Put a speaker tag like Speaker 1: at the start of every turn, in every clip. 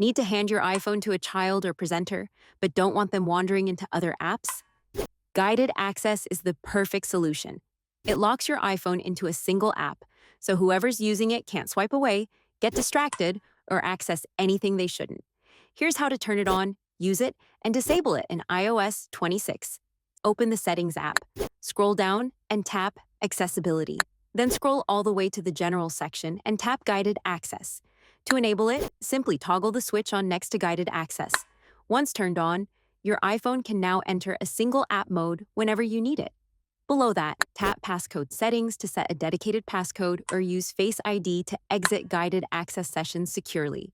Speaker 1: Need to hand your iPhone to a child or presenter, but don't want them wandering into other apps? Guided access is the perfect solution. It locks your iPhone into a single app, so whoever's using it can't swipe away, get distracted, or access anything they shouldn't. Here's how to turn it on, use it, and disable it in iOS 26. Open the Settings app, scroll down, and tap Accessibility. Then scroll all the way to the General section and tap Guided Access. To enable it, simply toggle the switch on next to Guided Access. Once turned on, your iPhone can now enter a single app mode whenever you need it. Below that, tap Passcode Settings to set a dedicated passcode or use Face ID to exit guided access sessions securely.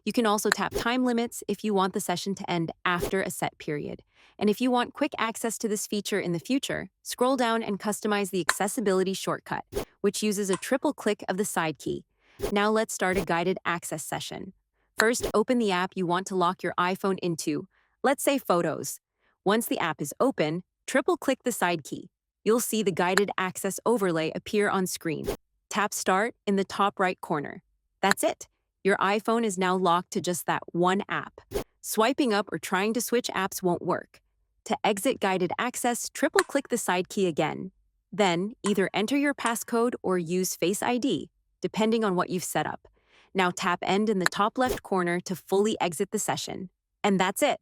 Speaker 1: You can also tap time limits if you want the session to end after a set period. And if you want quick access to this feature in the future, scroll down and customize the accessibility shortcut, which uses a triple click of the side key. Now let's start a guided access session. First, open the app you want to lock your iPhone into. Let's say Photos. Once the app is open, triple-click the side key. You'll see the guided access overlay appear on screen. Tap Start in the top right corner. That's it. Your iPhone is now locked to just that one app. Swiping up or trying to switch apps won't work. To exit guided access, triple-click the side key again. Then, either enter your passcode or use Face ID, depending on what you've set up. Now tap End in the top left corner to fully exit the session. And that's it.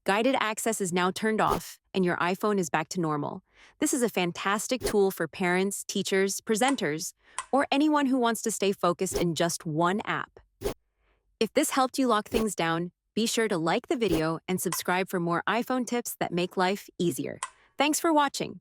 Speaker 1: Guided access is now turned off, and your iPhone is back to normal. This is a fantastic tool for parents, teachers, presenters, or anyone who wants to stay focused in just one app. If this helped you lock things down, be sure to like the video and subscribe for more iPhone tips that make life easier. Thanks for watching.